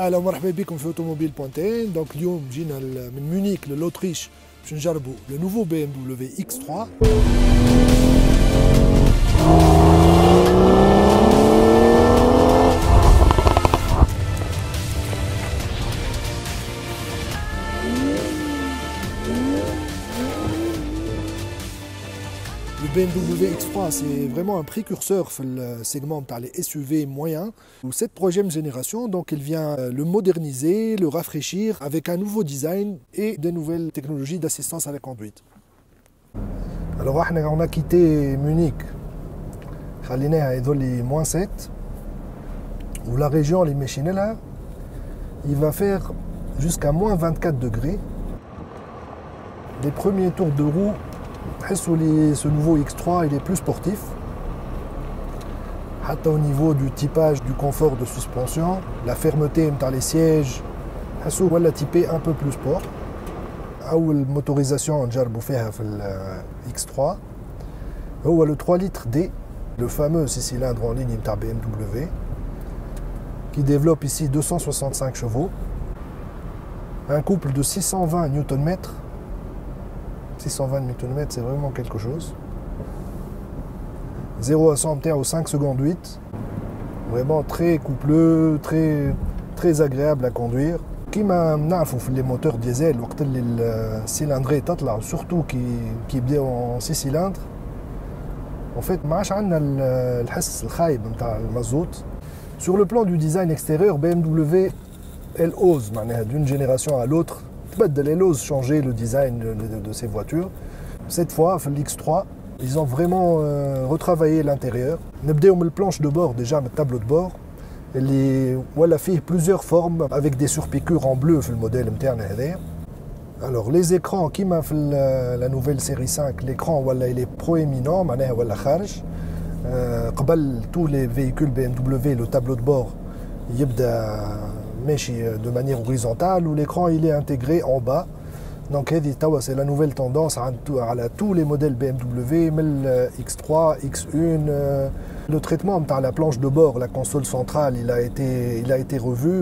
اهلا ومرحبا بكم في اوتوموبيل بوانتين. دونك اليوم جينا من ميونيك للاوتريش باش نجربوا لو نوفو بي ام دبليو اكس 3. Le BMW X3, c'est vraiment un précurseur dans le segment des SUV moyens. Cette troisième génération, donc, il vient le moderniser, le rafraîchir avec un nouveau design et de nouvelles technologies d'assistance à la conduite. Alors, on a quitté Munich, à -7, où la région, les machines là, il va faire jusqu'à -24 degrés. Les premiers tours de roue, ce nouveau X3 il est plus sportif. Au niveau du typage, du confort de suspension, la fermeté dans les sièges, on l'a typé un peu plus sport. La motorisation on a X3. Le 3 litres D, le fameux 6 cylindres en ligne de BMW, qui développe ici 265 chevaux, un couple de 620 Nm. 620 Nm, c'est vraiment quelque chose. 0 à 100 au 5 secondes 8. Vraiment très coupleux, très agréable à conduire. Qui m'a les moteurs diesel, les cylindrés, surtout qui bident en 6 cylindres. En fait, sur le plan du design extérieur, BMW, elle ose d'une génération à l'autre. Elle ose changer le design de ces voitures. Cette fois, l'X3, ils ont vraiment retravaillé l'intérieur. Nous avons la planche de bord, déjà le tableau de bord. Elle a fait plusieurs formes avec des surpiqûres en bleu dans le modèle interne. Alors les écrans, qui m'a fait la nouvelle série 5, l'écran il est proéminent, tous les véhicules BMW, le tableau de bord, de manière horizontale, où l'écran il est intégré en bas. Donc c'est la nouvelle tendance à tous les modèles BMW, même X3, X1. Le traitement de la planche de bord, la console centrale, il a été revu.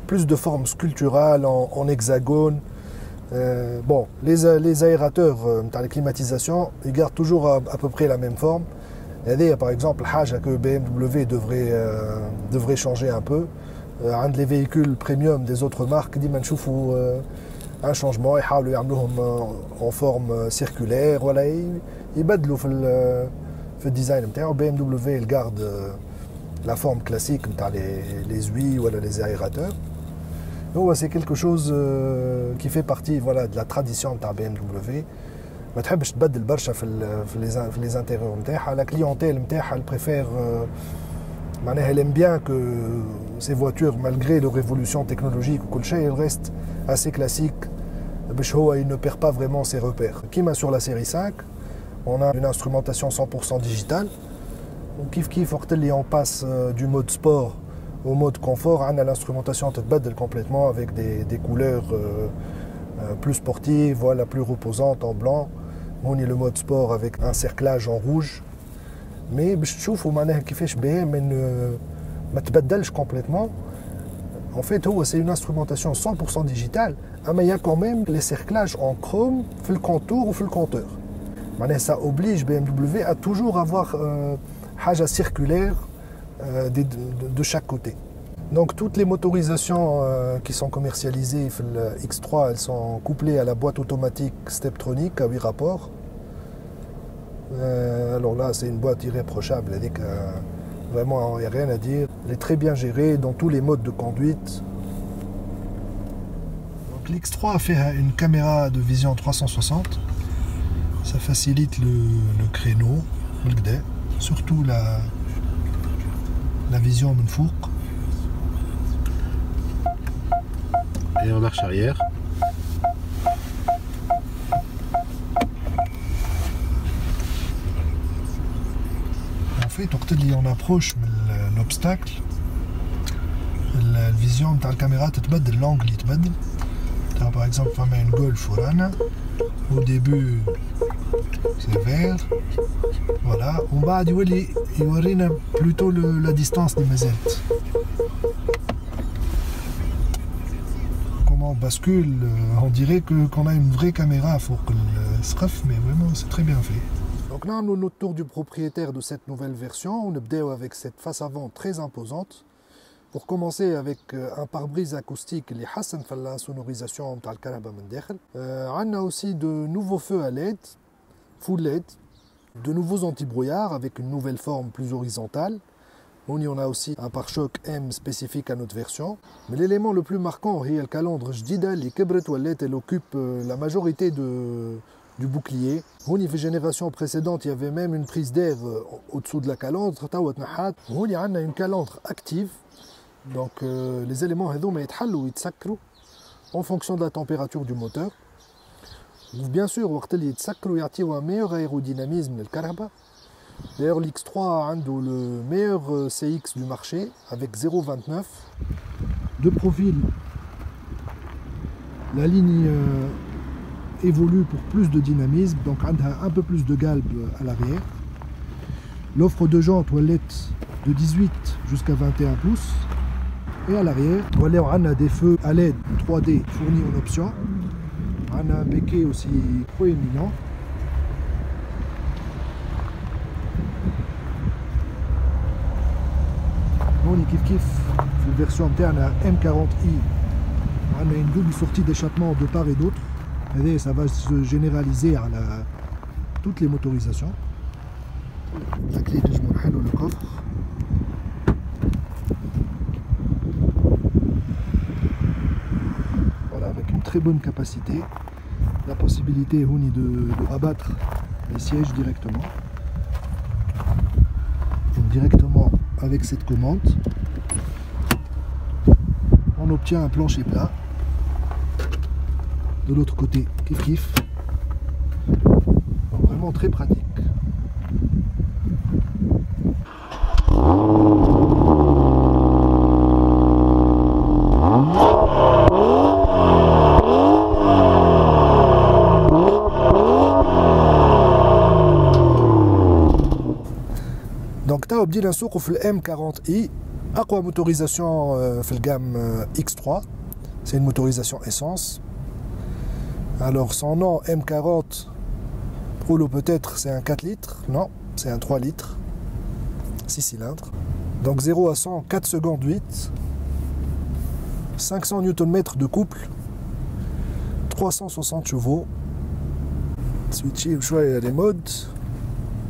Plus de formes sculpturales en hexagone. Bon, les aérateurs, la climatisation, ils gardent toujours à peu près la même forme. Par exemple, que BMW devrait changer un peu. Un des véhicules premium des autres marques, un changement, en forme circulaire. Voilà, ils badlou le design. BMW il garde la forme classique, les huiles, les aérateurs. C'est quelque chose qui fait partie de la tradition de BMW. ما تحبش تبدل برشا في les intérieurs نتاعها. La clientèle نتاعها elle préfère elle aime bien que ces voitures, malgré leur évolution technologique, elles restent assez classiques. Il ne perd pas vraiment ses repères. Comme sur la série 5, on a une instrumentation 100% digitale. On passe du mode sport au mode confort. On a l'instrumentation complètement avec des couleurs plus sportives, voilà, plus reposantes en blanc. On est le mode sport avec un cerclage en rouge. Mais باش تشوفوا معناها كيفاش باهي ما تبدلش complètement. En fait, c'est une instrumentation 100% digitale, mais il y a quand même les cerclages en chrome في le contour ou في le compteur. Ça oblige BMW à toujours avoir حاجة circulaire de chaque côté. Donc toutes les motorisations qui sont commercialisées في le X3, elles sont couplées à la boîte automatique Steptronic à 8 rapports. Alors là, c'est une boîte irréprochable, vraiment, il n'y a rien à dire. Elle est très bien gérée dans tous les modes de conduite. Donc l'X3 a fait une caméra de vision 360. Ça facilite le créneau, surtout la vision من فوق. Et en marche arrière. On approche l'obstacle, la vision de la caméra l'angle يتبدل. Par exemple, on a une Golf au début c'est vert, voilà, on va يورينا plutôt la distance des mazettes. on bascule, on dirait qu'on a une vraie caméra pour que le SRAF, mais vraiment c'est très bien fait. Donc là, on a notre tour du propriétaire de cette nouvelle version. On est avec cette face avant très imposante. Pour commencer avec un pare-brise acoustique qui hassan la sonorisation de الكهرباء من داخل. On a aussi de nouveaux feux à LED, full LED, de nouveaux anti-brouillard avec une nouvelle forme plus horizontale. On a aussi un pare-choc M spécifique à notre version. Mais l'élément le plus marquant est le calandre جديدة اللي كبرت ولات elle occupe la majorité du bouclier. Dans la génération précédente, il y avait même une prise d'air au-dessous de la calandre. On a une calandre active. Donc les éléments en fonction de la température du moteur. Bien sûr, il y a un meilleur aérodynamisme de الكهرباء. D'ailleurs, l'X3 a le meilleur CX du marché avec 0,29. De profil, la ligne évolue pour plus de dynamisme, donc un peu plus de galbe à l'arrière. L'offre de jantes toilette de 18 jusqu'à 21 pouces. Et à l'arrière, on a des feux à LED 3D fournis en option. On a un béquet aussi proéminent. On est la version interne à M40i. On a une double sortie d'échappement de part et d'autre. Et ça va se généraliser à toutes les motorisations. La clé de le coffre. Voilà, avec une très bonne capacité. La possibilité de rabattre les sièges directement. Donc, directement avec cette commande, on obtient un plancher plat. De l'autre côté, kiff. Donc, vraiment très pratique. Donc, tu as obtenu un souk في M40i, aqua motorisation في la gamme X3. C'est une motorisation essence. Alors, son nom M40, pour le peut-être c'est un 4 litres. Non, c'est un 3 litres. 6 cylindres. Donc 0 à 100, 4 secondes 8. 500 Nm de couple. 360 chevaux. Switcher au choix des modes.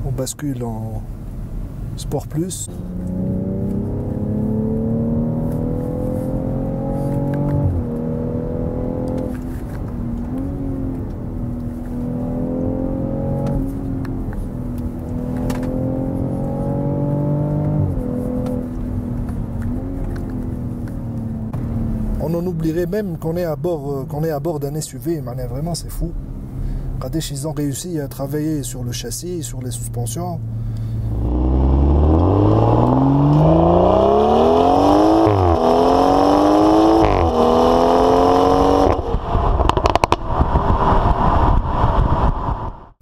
On bascule en Sport Plus. On en oublierait même qu'on est à bord d'un SUV, mais vraiment c'est fou. Kadesh, ils ont réussi à travailler sur le châssis, sur les suspensions.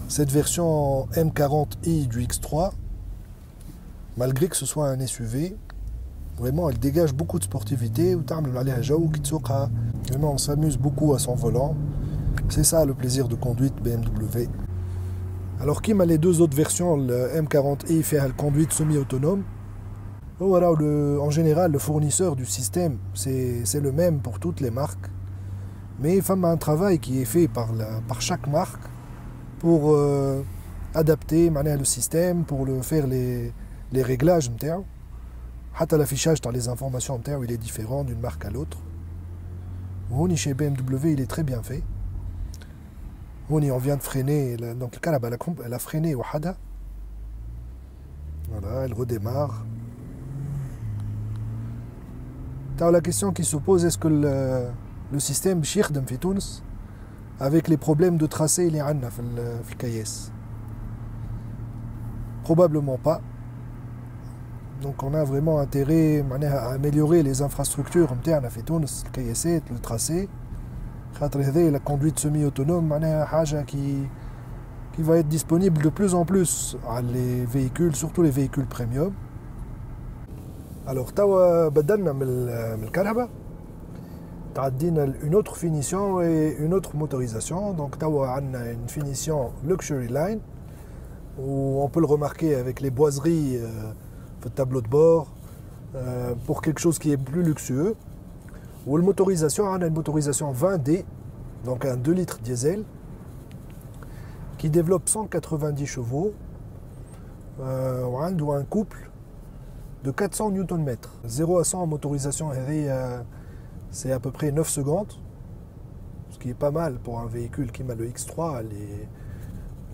Cette version M40i du X3, malgré que ce soit un SUV, vraiment elle dégage beaucoup de sportivité. Vraiment on s'amuse beaucoup à son volant. C'est ça le plaisir de conduite BMW. Alors qui m'a les deux autres versions, le M40i fait la conduite semi-autonome. Voilà, en général le fournisseur du système c'est le même pour toutes les marques. Mais il y a un travail qui est fait par chaque marque pour adapter le système, pour faire les réglages. L'affichage dans les informations il est différent d'une marque à l'autre. Chez BMW il est très bien fait. On vient de freiner, donc le Karaba elle a freiné au Hada. Voilà, elle redémarre. La question qui se pose, est-ce que le système Shikhdem fi Tunis avec les problèmes de tracé il est anna في الكياس? Probablement pas. Donc on a vraiment intérêt à améliorer les infrastructures internes في تونس, الكياسات, le tracé. La conduite semi-autonome qui va être disponible de plus en plus à les véhicules, surtout les véhicules premium. Alors, بدلنا من الكهرباء. تعدينا une autre finition et une autre motorisation. Donc توا عندنا une finition luxury line où on peut le remarquer avec les boiseries le tableau de bord pour quelque chose qui est plus luxueux. Ou la motorisation, on a une motorisation 20D, donc un 2 litres diesel qui développe 190 chevaux. On a un couple de 400 Nm. 0 à 100 en motorisation, c'est à peu près 9 secondes, ce qui est pas mal pour un véhicule qui a le X3.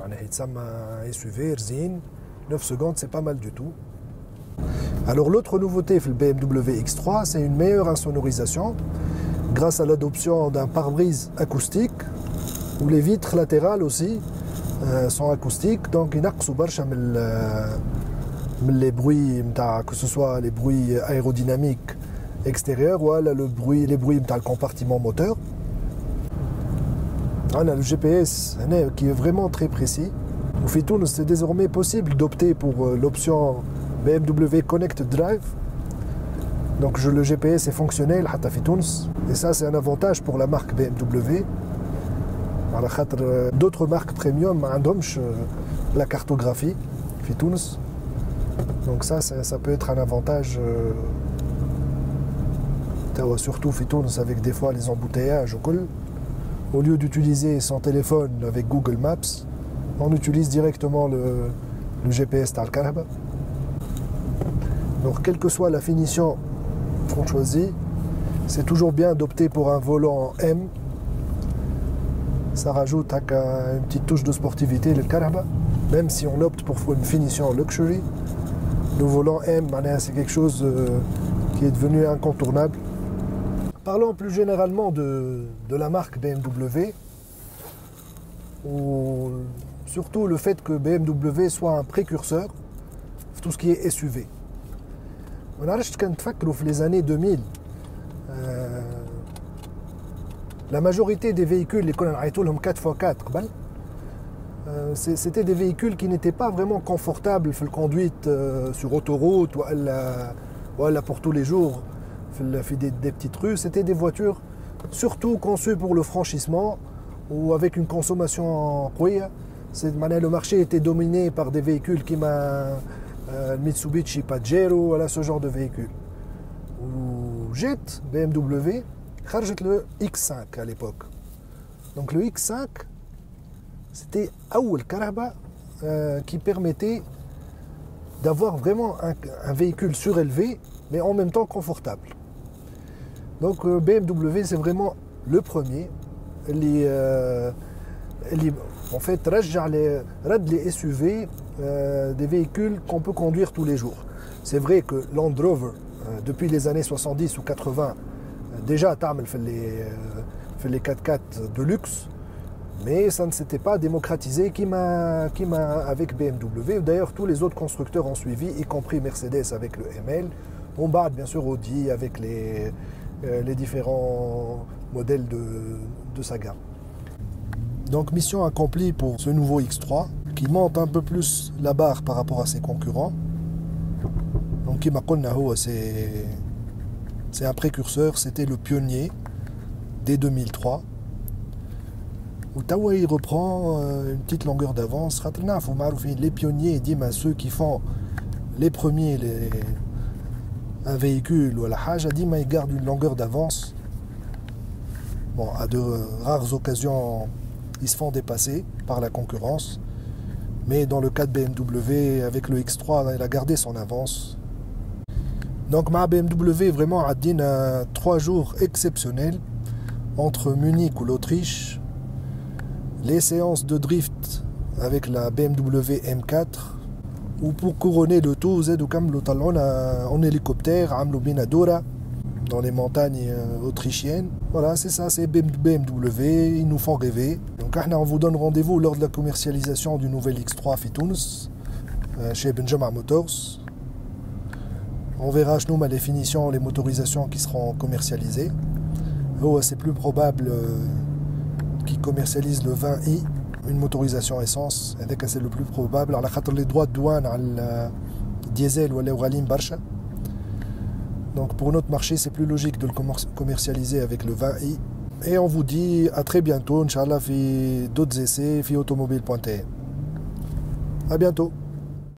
Un SUV, 9 secondes, c'est pas mal du tout. Alors l'autre nouveauté le BMW X3, c'est une meilleure insonorisation grâce à l'adoption d'un pare-brise acoustique où les vitres latérales aussi sont acoustiques, donc ils n'ont les bruits, que ce soit les bruits aérodynamiques extérieurs ou les bruits du compartiment moteur. On a le GPS qui est vraiment très précis. Au Fitoun, c'est désormais possible d'opter pour l'option BMW Connect Drive. Donc le GPS est fonctionnel à Fitoun. Et ça, c'est un avantage pour la marque BMW. D'autres marques premium n'ont la cartographie Fitoun. Donc ça peut être un avantage. Surtout Fitoun avec des fois les embouteillages. Au lieu d'utiliser son téléphone avec Google Maps, on utilise directement le GPS Talkaraba. Donc quelle que soit la finition qu'on choisit, c'est toujours bien d'opter pour un volant M. Ça rajoute une petite touche de sportivité le Karaba. Même si on opte pour une finition luxury, le volant M, c'est quelque chose qui est devenu incontournable. Parlons plus généralement de la marque BMW, ou surtout le fait que BMW soit un précurseur de tout ce qui est SUV. On a les années 2000, la majorité des véhicules, les 4x4, c'était des véhicules qui n'étaient pas vraiment confortables pour la conduite sur autoroute ou pour tous les jours. Des petites rues, c'était des voitures surtout conçues pour le franchissement ou avec une consommation rouille. Le marché était dominé par des véhicules qui Mitsubishi Pajero, voilà ce genre de véhicule. Ou Jet, BMW, le X5 à l'époque. Donc le X5, c'était Aoul Karaba qui permettait d'avoir vraiment un véhicule surélevé mais en même temps confortable. Donc BMW c'est vraiment le premier. En fait, les SUV, des véhicules qu'on peut conduire tous les jours. C'est vrai que Land Rover, depuis les années 70 ou 80, déjà fait les 4x4 de luxe, mais ça ne s'était pas démocratisé avec BMW. D'ailleurs, tous les autres constructeurs ont suivi, y compris Mercedes avec le ML. On bat bien sûr Audi avec les différents modèles de sa gamme. Donc mission accomplie pour ce nouveau X3 qui monte un peu plus la barre par rapport à ses concurrents. Donc c'est un précurseur, c'était le pionnier dès 2003. Où Tawa il reprend une petite longueur d'avance. Les pionniers, ceux qui font les premiers un véhicule ou la haja, ils gardent une longueur d'avance. Bon, à de rares occasions, ils se font dépasser par la concurrence. Mais dans le cas de BMW, avec le X3, il a gardé son avance. Donc, ma BMW vraiment a dit 3 jours exceptionnels entre Munich ou l'Autriche. Les séances de drift avec la BMW M4. Ou pour couronner le tout, en hélicoptère, dans les montagnes autrichiennes. Voilà, c'est ça, c'est BMW, ils nous font rêver. Donc on vous donne rendez-vous lors de la commercialisation du nouvel X3 Fitounus, chez Benjamin Motors. On verra les finitions, les motorisations qui seront commercialisées. C'est plus probable qu'ils commercialisent le 20i. Une motorisation essence, c'est le plus probable. Les droits de douane à diesel ou à l'Euralim Barsha. Donc pour notre marché, c'est plus logique de le commercialiser avec le 20i. Et on vous dit à très bientôt, Inch'Allah, fi d'autres essais, fi automobile.tn. À bientôt.